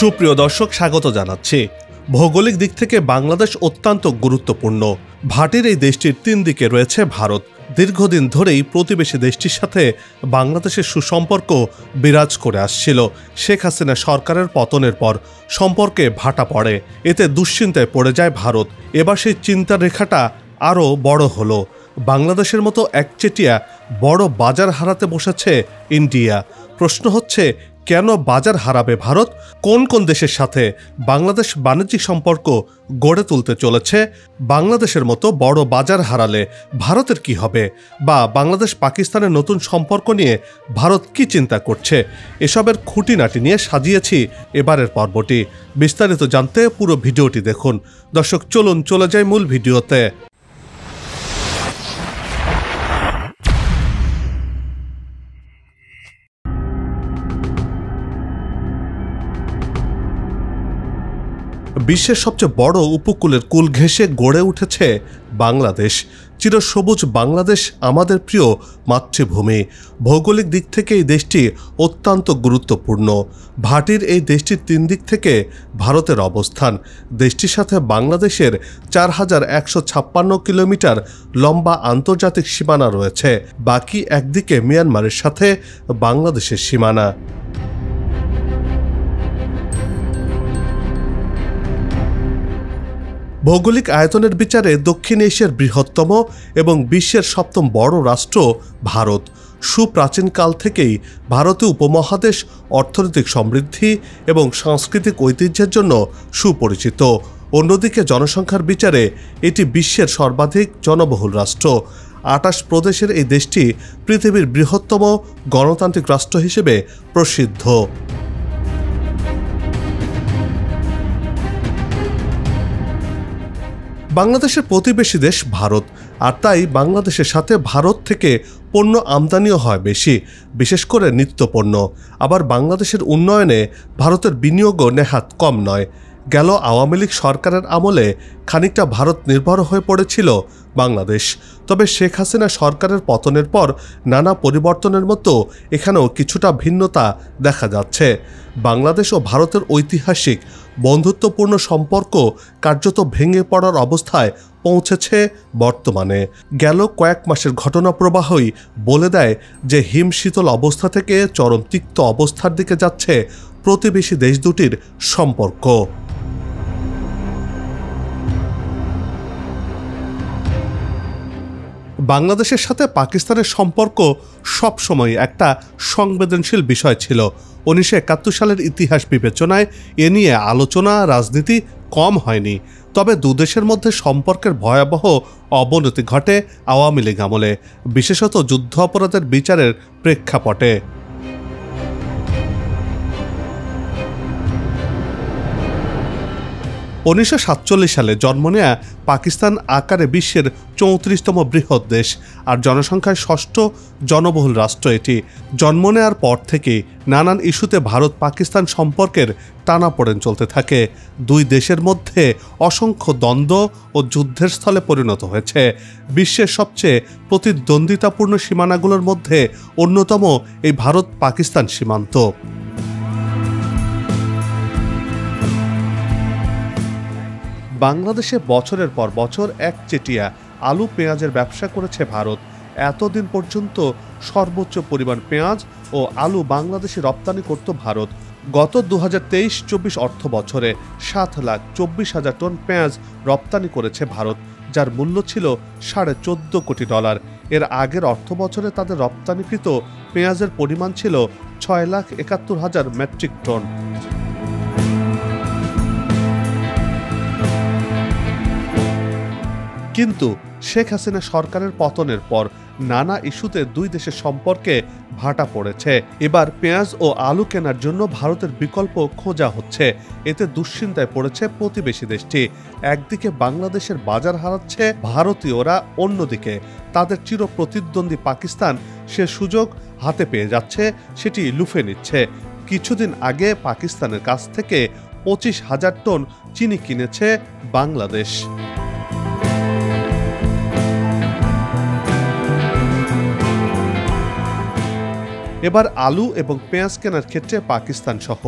সুপ্রিয় দর্শক, স্বাগত জানাচ্ছি। ভৌগোলিক দিক থেকে বাংলাদেশ অত্যন্ত গুরুত্বপূর্ণ। ভাটির এই দেশটির তিন দিকে রয়েছে ভারত। দীর্ঘদিন ধরেই প্রতিবেশী দেশটির সাথে বাংলাদেশের সুসম্পর্ক বিরাজ করে আসছিল। শেখ হাসিনা সরকারের পতনের পর সম্পর্কে ভাটা পড়ে, এতে দুশ্চিন্তায় পড়ে যায় ভারত। এবার সেই চিন্তার রেখাটা আরও বড় হলো। বাংলাদেশের মতো একচেটিয়া বড় বাজার হারাতে বসেছে ইন্ডিয়া। প্রশ্ন হচ্ছে, কেন বাজার হারাবে ভারত? কোন কোন দেশের সাথে বাংলাদেশ বাণিজ্যিক সম্পর্ক গড়ে তুলতে চলেছে? বাংলাদেশের মতো বড় বাজার হারালে ভারতের কি হবে? বা বাংলাদেশ পাকিস্তানের নতুন সম্পর্ক নিয়ে ভারত কি চিন্তা করছে? এসবের খুঁটিনাটি নিয়ে সাজিয়েছি এবারের পর্বটি। বিস্তারিত জানতে পুরো ভিডিওটি দেখুন। দর্শক, চলুন চলে যাই মূল ভিডিওতে। বিশ্বের সবচেয়ে বড় উপকূলের কুল ঘেঁষে গড়ে উঠেছে বাংলাদেশ। চিরসবুজ বাংলাদেশ আমাদের প্রিয় মাতৃভূমি। ভৌগোলিক দিক থেকে এই দেশটি অত্যন্ত গুরুত্বপূর্ণ। ভাটির এই দেশটির তিন দিক থেকে ভারতের অবস্থান। দেশটির সাথে বাংলাদেশের 4156 কিলোমিটার লম্বা আন্তর্জাতিক সীমানা রয়েছে। বাকি একদিকে মিয়ানমারের সাথে বাংলাদেশের সীমানা। ভৌগোলিক আয়তনের বিচারে দক্ষিণ এশিয়ার বৃহত্তম এবং বিশ্বের সপ্তম বড় রাষ্ট্র ভারত। সুপ্রাচীনকাল থেকেই ভারতীয় উপমহাদেশ অর্থনৈতিক সমৃদ্ধি এবং সাংস্কৃতিক ঐতিহ্যের জন্য সুপরিচিত। অন্যদিকে জনসংখ্যার বিচারে এটি বিশ্বের সর্বাধিক জনবহুল রাষ্ট্র। 28 প্রদেশের এই দেশটি পৃথিবীর বৃহত্তম গণতান্ত্রিক রাষ্ট্র হিসেবে প্রসিদ্ধ। বাংলাদেশের প্রতিবেশী দেশ ভারত, আর তাই বাংলাদেশের সাথে ভারত থেকে পণ্য আমদানিও হয় বেশি, বিশেষ করে নিত্যপণ্য। আবার বাংলাদেশের উন্নয়নে ভারতের বিনিয়োগও নেহাত কম নয়। গেল আওয়ামী লীগ সরকারের আমলে খানিকটা ভারত নির্ভর হয়ে পড়েছিল বাংলাদেশ। তবে শেখ হাসিনা সরকারের পতনের পর নানা পরিবর্তনের মতো এখানেও কিছুটা ভিন্নতা দেখা যাচ্ছে। বাংলাদেশ ও ভারতের ঐতিহাসিক বন্ধুত্বপূর্ণ সম্পর্ক কার্যত ভেঙে পড়ার অবস্থায় পৌঁছেছে বর্তমানে। গেল কয়েক মাসের ঘটনা প্রবাহই বলে দেয় যে হিমশীতল অবস্থা থেকে চরম তিক্ত অবস্থার দিকে যাচ্ছে প্রতিবেশী দেশ দুটির সম্পর্ক। বাংলাদেশের সাথে পাকিস্তানের সম্পর্ক সবসময় একটা সংবেদনশীল বিষয় ছিল। 1971 সালের ইতিহাস বিবেচনায় এ নিয়ে আলোচনা রাজনীতি কম হয়নি। তবে দুদেশের মধ্যে সম্পর্কের ভয়াবহ অবনতি ঘটে আওয়ামী লীগ আমলে, বিশেষত যুদ্ধ অপরাধের বিচারের প্রেক্ষাপটে। 1947 সালে জন্ম নেয়া পাকিস্তান আকারে বিশ্বের 34তম বৃহৎ দেশ আর জনসংখ্যায় ষষ্ঠ জনবহুল রাষ্ট্র এটি। জন্ম নেয়ার পর থেকেই নানান ইস্যুতে ভারত পাকিস্তান সম্পর্কের টানাপোড়েন চলতে থাকে। দুই দেশের মধ্যে অসংখ্য দ্বন্দ্ব ও যুদ্ধের স্থলে পরিণত হয়েছে। বিশ্বের সবচেয়ে প্রতিদ্বন্দ্বিতাপূর্ণ সীমানাগুলোর মধ্যে অন্যতম এই ভারত পাকিস্তান সীমান্ত। বাংলাদেশে বছরের পর বছর একচেটিয়া আলু পেঁয়াজের ব্যবসা করেছে ভারত। এতদিন পর্যন্ত সর্বোচ্চ পরিমাণ পেঁয়াজ ও আলু বাংলাদেশে রপ্তানি করত ভারত। গত 2023-24 অর্থ বছরে 7,24,000 টন পেঁয়াজ রপ্তানি করেছে ভারত, যার মূল্য ছিল $14.5 কোটি। এর আগের অর্থ বছরে তাদের রপ্তানিকৃত পেঁয়াজের পরিমাণ ছিল 6,71,000 মেট্রিক টন। কিন্তু শেখ হাসিনা সরকারের পতনের পর নানা ইস্যুতে দুই দেশের সম্পর্কে ভাটা পড়েছে। এবার পেঁয়াজ ও আলু কেনার জন্য ভারতের বিকল্প খোঁজা হচ্ছে। এতে দুশ্চিন্তায় পড়েছে প্রতিবেশী দেশটি। একদিকে বাংলাদেশের বাজার হারাচ্ছে ভারতীয়রা, অন্যদিকে তাদের চির প্রতিদ্বন্দ্বী পাকিস্তান সে সুযোগ হাতে পেয়ে যাচ্ছে, সেটি লুফে নিচ্ছে। কিছুদিন আগে পাকিস্তানের কাছ থেকে 25,000 টন চিনি কিনেছে বাংলাদেশ। এবার আলু এবং পেঁয়াজ কেনার ক্ষেত্রে পাকিস্তান সহ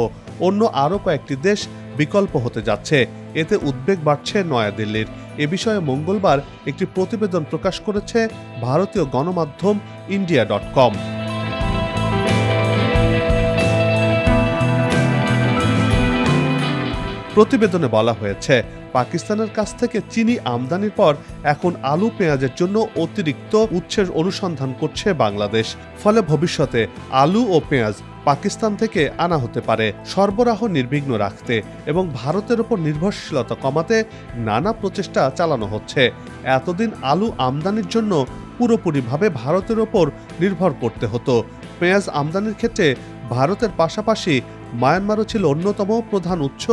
অন্য আরও কয়েকটি দেশ বিকল্প হতে যাচ্ছে। এতে উদ্বেগ বাড়ছে নয়াদিল্লির। এ বিষয়ে মঙ্গলবার একটি প্রতিবেদন প্রকাশ করেছে ভারতীয় গণমাধ্যম India.com। প্রতিবেদনে বলা হয়েছে, পাকিস্তানের কাছ থেকে চিনি আমদানির পর এখন আলু পেঁয়াজের জন্য অতিরিক্ত উৎসের অনুসন্ধান করছে বাংলাদেশ। ফলে ভবিষ্যতে আলু ও পেঁয়াজ পাকিস্তান থেকে আনা হতে পারে। সরবরাহ নির্বিঘ্ন রাখতে এবং ভারতের ওপর নির্ভরশীলতা কমাতে নানা প্রচেষ্টা চালানো হচ্ছে। এতদিন আলু আমদানির জন্য পুরোপুরিভাবে ভারতের ওপর নির্ভর করতে হতো। পেঁয়াজ আমদানির ক্ষেত্রে ভারতের পাশাপাশি মায়ানমারও ছিল অন্যতম প্রধান উৎস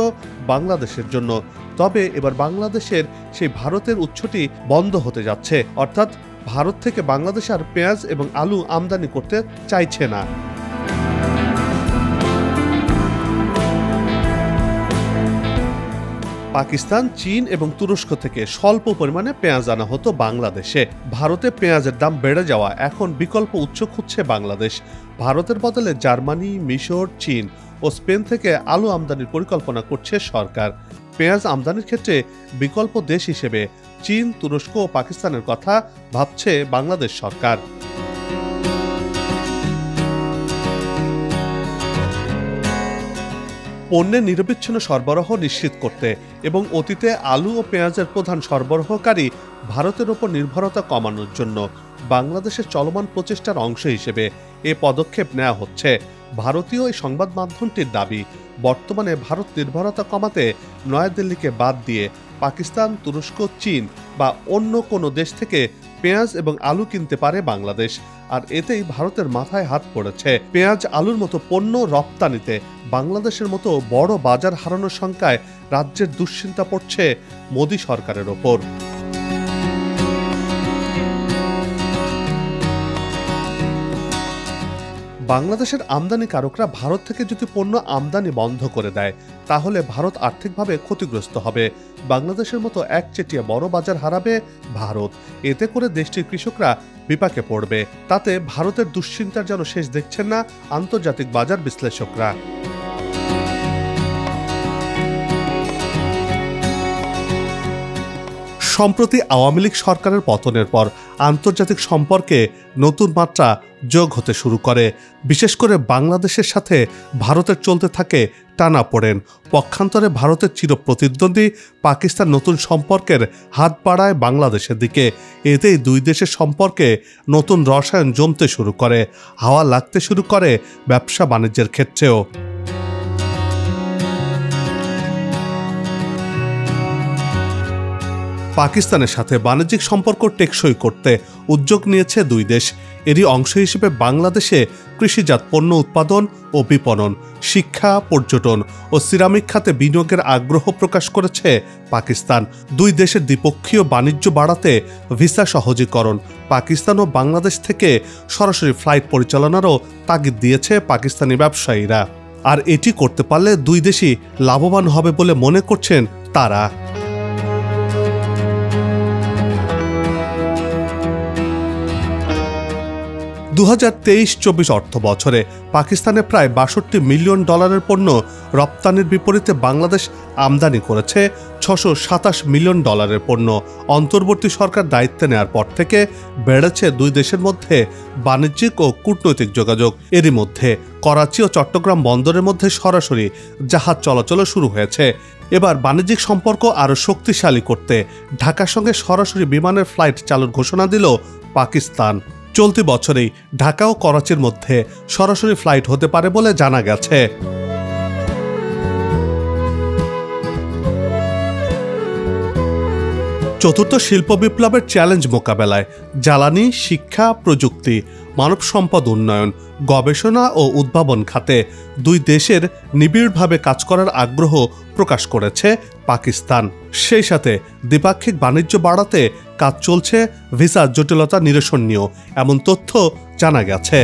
বাংলাদেশের জন্য। তবে এবার বাংলাদেশের সেই ভারতের উৎসটি বন্ধ হতে যাচ্ছে, অর্থাৎ ভারত থেকে বাংলাদেশ আর পেঁয়াজ এবং আলু আমদানি করতে চাইছে না। পাকিস্তান, চীন এবং তুরস্ক থেকে স্বল্প পরিমাণে পেঁয়াজ আনা হতো বাংলাদেশে। ভারতে পেঁয়াজের দাম বেড়ে যাওয়া এখন বিকল্প উৎস খুঁজছে বাংলাদেশ। ভারতের বদলে জার্মানি, মিশর, চীন ও স্পেন থেকে আলু আমদানির পরিকল্পনা করছে সরকার। পেঁয়াজ আমদানির ক্ষেত্রে বিকল্প দেশ হিসেবে চীন, তুরস্ক ও পাকিস্তানের কথা ভাবছে বাংলাদেশ সরকার। পণ্যের নিরবিচ্ছিন্ন সরবরাহ নিশ্চিত করতে এবং অতীতে আলু ও পেঁয়াজের প্রধান সরবরাহকারী ভারতের ওপর নির্ভরতা কমানোর জন্য বাংলাদেশের চলমান প্রচেষ্টার অংশ হিসেবে এ পদক্ষেপ নেওয়া হচ্ছে। ভারতীয় এই সংবাদ মাধ্যমটির দাবি, বর্তমানে ভারত নির্ভরতা কমাতে নয়াদিল্লিকে বাদ দিয়ে পাকিস্তান, তুরস্ক, চীন বা অন্য কোনো দেশ থেকে পেঁয়াজ এবং আলু কিনতে পারে বাংলাদেশ। আর এতেই ভারতের মাথায় হাত পড়েছে। পেঁয়াজ, আলুর মতো পণ্য রপ্তানিতে বাংলাদেশের মতো বড় বাজার হারানোর শঙ্কায় রাজ্যের দুশ্চিন্তা পড়ছে মোদী সরকারের ওপর। বাংলাদেশের আমদানিকারকরা ভারত থেকে যদি পণ্য আমদানি বন্ধ করে দেয়, তাহলে ভারত আর্থিকভাবে ক্ষতিগ্রস্ত হবে। বাংলাদেশের মতো একচেটিয়া বড় বাজার হারাবে ভারত। এতে করে দেশটির কৃষকরা বিপাকে পড়বে। তাতে ভারতের দুশ্চিন্তার যেন শেষ দেখছেন না আন্তর্জাতিক বাজার বিশ্লেষকরা। সম্প্রতি আওয়ামী লীগ সরকারের পতনের পর আন্তর্জাতিক সম্পর্কে নতুন মাত্রা যোগ হতে শুরু করে। বিশেষ করে বাংলাদেশের সাথে ভারতের চলতে থাকে টানাপোড়েন। পক্ষান্তরে ভারতের চিরপ্রতিদ্বন্দ্বী পাকিস্তান নতুন সম্পর্কের হাত বাড়ায় বাংলাদেশের দিকে। এতেই দুই দেশের সম্পর্কে নতুন রসায়ন জমতে শুরু করে, হাওয়া লাগতে শুরু করে ব্যবসা বাণিজ্যের ক্ষেত্রেও। পাকিস্তানের সাথে বাণিজ্যিক সম্পর্ক টেকসই করতে উদ্যোগ নিয়েছে দুই দেশ। এরই অংশ হিসেবে বাংলাদেশে কৃষিজাত পণ্য উৎপাদন ও বিপণন, শিক্ষা, পর্যটন ও সিরামিক খাতে বিনিয়োগের আগ্রহ প্রকাশ করেছে পাকিস্তান। দুই দেশের দ্বিপক্ষীয় বাণিজ্য বাড়াতে ভিসা সহজীকরণ, পাকিস্তান ও বাংলাদেশ থেকে সরাসরি ফ্লাইট পরিচালনারও তাগিদ দিয়েছে পাকিস্তানি ব্যবসায়ীরা। আর এটি করতে পারলে দুই দেশই লাভবান হবে বলে মনে করছেন তারা। 2023-24 অর্থ বছরে পাকিস্তানে প্রায় $62 মিলিয়ন পণ্য রপ্তানির বিপরীতে বাংলাদেশ আমদানি করেছে $627 মিলিয়ন পণ্য। অন্তর্বর্তী সরকার দায়িত্বে নেওয়ার পর থেকে বেড়েছে দুই দেশের মধ্যে বাণিজ্যিক ও কূটনৈতিক যোগাযোগ। এরই মধ্যে করাচি ও চট্টগ্রাম বন্দরের মধ্যে সরাসরি জাহাজ চলাচল শুরু হয়েছে। এবার বাণিজ্যিক সম্পর্ক আরও শক্তিশালী করতে ঢাকার সঙ্গে সরাসরি বিমানের ফ্লাইট চালুর ঘোষণা দিল পাকিস্তান। চলতি বছরেই ঢাকা ও করাচির মধ্যে সরাসরি ফ্লাইট হতে পারে বলে জানা গেছে। চতুর্থ শিল্প বিপ্লবের চ্যালেঞ্জ মোকাবেলায় জ্বালানি, শিক্ষা, প্রযুক্তি, মানব সম্পদ উন্নয়ন, গবেষণা ও উদ্ভাবন খাতে দুই দেশের নিবিড়ভাবে কাজ করার আগ্রহ প্রকাশ করেছে পাকিস্তান। সেই সাথে দ্বিপাক্ষিক বাণিজ্য বাড়াতে কাজ চলছে ভিসা জটিলতা নিরসন নিয়েও, এমন তথ্য জানা গেছে।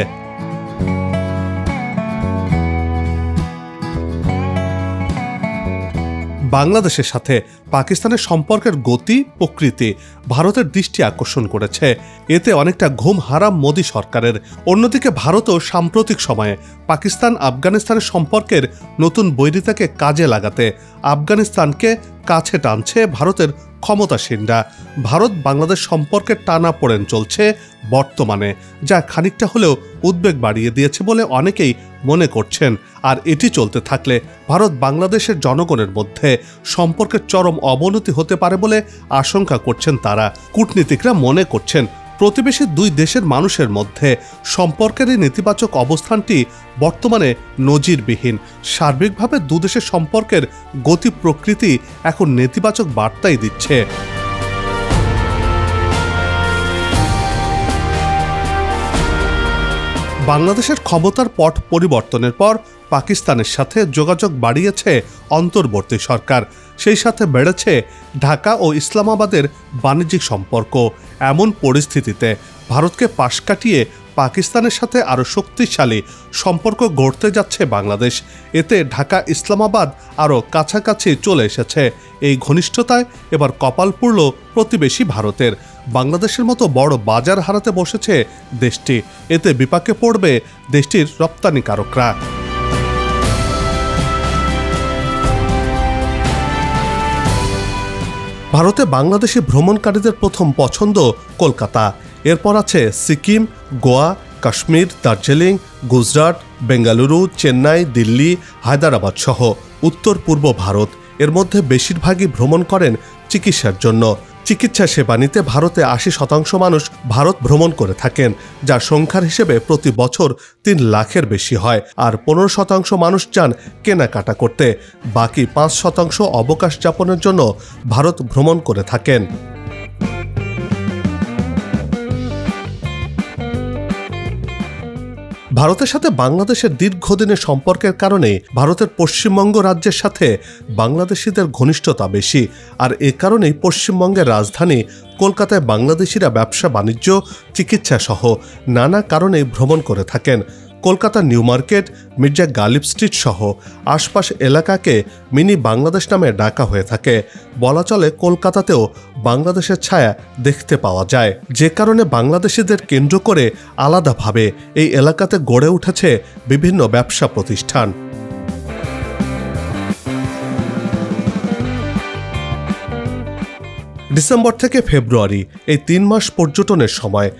বাংলাদেশের সাথে পাকিস্তানের সম্পর্কের গতি প্রকৃতি ভারতের দৃষ্টি আকর্ষণ করেছে। এতে অনেকটা ঘুম হারাম মোদী সরকারের। অন্যদিকে ভারতও সাম্প্রতিক সময়ে পাকিস্তান আফগানিস্তানের সম্পর্কের নতুন বৈরিতাকে কাজে লাগাতে আফগানিস্তানকে কাছে টানছে ভারতের ক্ষমতাসীনরা। ভারত বাংলাদেশ সম্পর্কে টানাপোড়েন চলছে বর্তমানে, যা খানিকটা হলেও উদ্বেগ বাড়িয়ে দিয়েছে বলে অনেকেই মনে করছেন। আর এটি চলতে থাকলে ভারত বাংলাদেশের জনগণের মধ্যে সম্পর্কের চরম অবনতি হতে পারে বলে আশঙ্কা করছেন তারা। কূটনীতিকরা মনে করছেন প্রতিবেশী দুই দেশের মানুষের মধ্যে সম্পর্কের এই নেতিবাচক অবস্থানটি বর্তমানে নজিরবিহীন। সার্বিকভাবে দুদেশের সম্পর্কের গতি প্রকৃতি এখন নেতিবাচক বার্তাই দিচ্ছে। বাংলাদেশের ক্ষমতার পট পরিবর্তনের পর পাকিস্তানের সাথে যোগাযোগ বাড়িয়েছে অন্তর্বর্তী সরকার। সেই সাথে বেড়েছে ঢাকা ও ইসলামাবাদের বাণিজ্যিক সম্পর্ক। এমন পরিস্থিতিতে ভারতকে পাশ কাটিয়ে পাকিস্তানের সাথে আরও শক্তিশালী সম্পর্ক গড়তে যাচ্ছে বাংলাদেশ। এতে ঢাকা ইসলামাবাদ আরও কাছাকাছি চলে এসেছে। এই ঘনিষ্ঠতায় এবার কপাল পুড়ল প্রতিবেশী ভারতের। বাংলাদেশের মতো বড় বাজার হারাতে বসেছে দেশটি। এতে বিপাকে পড়বে দেশটির রপ্তানিকারকরা। ভারতে বাংলাদেশি ভ্রমণকারীদের প্রথম পছন্দ কলকাতা। এরপর আছে সিকিম, গোয়া, কাশ্মীর, দার্জিলিং, গুজরাট, বেঙ্গালুরু, চেন্নাই, দিল্লি, হায়দ্রাবাদ সহ উত্তর পূর্ব ভারত। এর মধ্যে বেশিরভাগই ভ্রমণ করেন চিকিৎসার জন্য। চিকিৎসা সেবা নিতে ভারতে ৮০% মানুষ ভারত ভ্রমণ করে থাকেন, যার সংখ্যার হিসেবে প্রতি বছর ৩ লাখের বেশি হয়। আর ১৫% মানুষ যান কেনাকাটা করতে। বাকি ৫% অবকাশ যাপনের জন্য ভারত ভ্রমণ করে থাকেন। ভারতের সাথে বাংলাদেশের দীর্ঘদিনের সম্পর্কের কারণে ভারতের পশ্চিমবঙ্গ রাজ্যের সাথে বাংলাদেশিদের ঘনিষ্ঠতা বেশি। আর এ কারণেই পশ্চিমবঙ্গের রাজধানী কলকাতায় বাংলাদেশিরা ব্যবসা বাণিজ্য, চিকিৎসা সহ নানা কারণে ভ্রমণ করে থাকেন। কলকাতার New Market, Mirza Ghalib street সহ আশপাশ এলাকাকে মিনি বাংলাদেশ নামে ডাকা হয়ে থাকে। বলা চলে কলকাতাতেও বাংলাদেশের ছায়া দেখতে পাওয়া যায়, যে কারণে বাংলাদেশিদের কেন্দ্র করে আলাদাভাবে এই এলাকাতে গড়ে উঠেছে বিভিন্ন ব্যবসা প্রতিষ্ঠান। ডিসেম্বর থেকে ফেব্রুয়ারি এই ৩ মাস পর্যটনের সময়।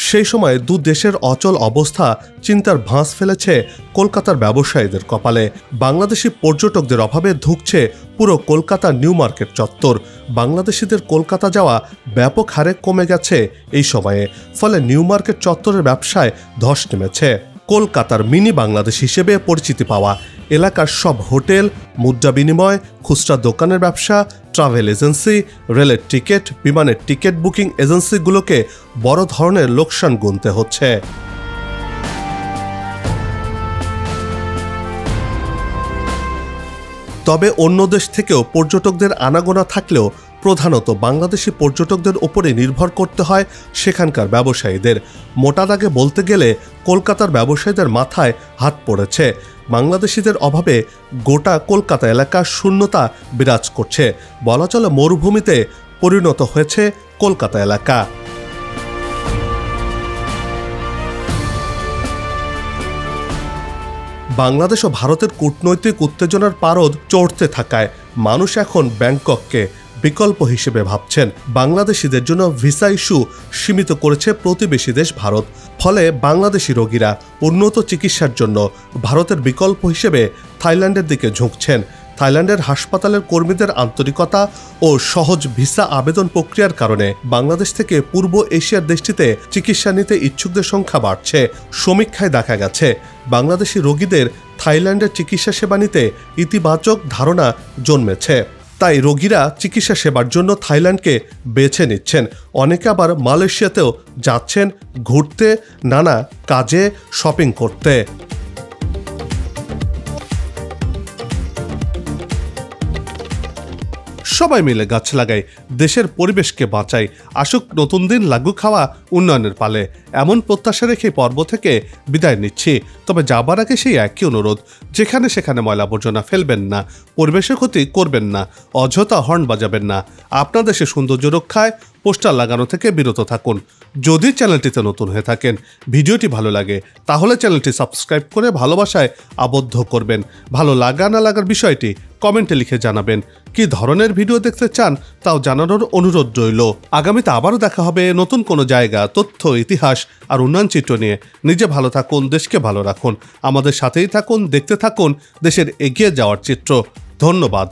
সেই সময় দু দেশের অচল অবস্থা চিন্তার ভাঁজ ফেলেছে কলকাতার ব্যবসায়ীদের কপালে। বাংলাদেশি পর্যটকদের অভাবে ধুঁকছে পুরো কলকাতার নিউ মার্কেট চত্বর। বাংলাদেশিদের কলকাতা যাওয়া ব্যাপক হারে কমে গেছে এই সময়ে। ফলে নিউ মার্কেট চত্বরের ব্যবসায় ধস নেমেছে। কলকাতার মিনি বাংলাদেশ হিসেবে পরিচিতি পাওয়া এলাকার সব হোটেল, মুদ্রা বিনিময়, খুচরা দোকানের ব্যবসা, ট্রাভেল এজেন্সি, রেলের টিকিট, বিমানের টিকিট বুকিং এজেন্সিগুলোকে বড় ধরনের লোকসান গুনতে হচ্ছে। তবে অন্য দেশ থেকেও পর্যটকদের আনাগোনা থাকলেও প্রধানত বাংলাদেশি পর্যটকদের উপরে নির্ভর করতে হয় সেখানকার ব্যবসায়ীদের। মোটা দাগে বলতে গেলে কলকাতার ব্যবসায়ীদের মাথায় হাত পড়েছে। বাংলাদেশিদের অভাবে গোটা কলকাতা এলাকা শূন্যতা বিরাজ করছে। বলা চলে মরুভূমিতে পরিণত হয়েছে কলকাতা এলাকা। বাংলাদেশ ও ভারতের কূটনৈতিক উত্তেজনার পারদ চড়তে থাকায় মানুষ এখন ব্যাংকককে বিকল্প হিসেবে ভাবছেন। বাংলাদেশিদের জন্য ভিসা ইস্যু সীমিত করেছে প্রতিবেশী দেশ ভারত। ফলে বাংলাদেশি রোগীরা উন্নত চিকিৎসার জন্য ভারতের বিকল্প হিসেবে থাইল্যান্ডের দিকে ঝুঁকছেন। থাইল্যান্ডের হাসপাতালের কর্মীদের আন্তরিকতা ও সহজ ভিসা আবেদন প্রক্রিয়ার কারণে বাংলাদেশ থেকে পূর্ব এশিয়ার দেশটিতে চিকিৎসা নিতে ইচ্ছুকদের সংখ্যা বাড়ছে। সমীক্ষায় দেখা গেছে বাংলাদেশি রোগীদের থাইল্যান্ডের চিকিৎসা সেবা নিতে ইতিবাচক ধারণা জন্মেছে। তাই রোগীরা চিকিৎসা সেবার জন্য থাইল্যান্ডকে বেছে নিচ্ছেন। অনেকে আবার মালয়েশিয়াতেও যাচ্ছেন ঘুরতে, নানা কাজে, শপিং করতে। সবাই মিলে গাছ লাগাই, দেশের পরিবেশকে বাঁচাই, আসুক নতুন দিন লাগু খাওয়া উন্নয়নের পালে, এমন প্রত্যাশা রেখে পর্ব থেকে বিদায় নিচ্ছি। তবে যাবার আগে সেই একই অনুরোধ, যেখানে সেখানে ময়লা আবর্জনা ফেলবেন না, পরিবেশের ক্ষতি করবেন না, অযথা হর্ন বাজাবেন না, আপনার দেশের সৌন্দর্য রক্ষায় পোস্টার লাগানো থেকে বিরত থাকুন। যদি চ্যানেলটিতে নতুন হয়ে থাকেন, ভিডিওটি ভালো লাগে, তাহলে চ্যানেলটি সাবস্ক্রাইব করে ভালোবাসায় আবদ্ধ করবেন। ভালো লাগা না লাগার বিষয়টি কমেন্টে লিখে জানাবেন। কি ধরনের ভিডিও দেখতে চান তাও জানানোর অনুরোধ রইল। আগামীতে আবারও দেখা হবে নতুন কোনো জায়গা, তথ্য, ইতিহাস আর উন্নয়ন চিত্র নিয়ে। নিজে ভালো থাকুন, দেশকে ভালো রাখুন, আমাদের সাথেই থাকুন, দেখতে থাকুন দেশের এগিয়ে যাওয়ার চিত্র। ধন্যবাদ।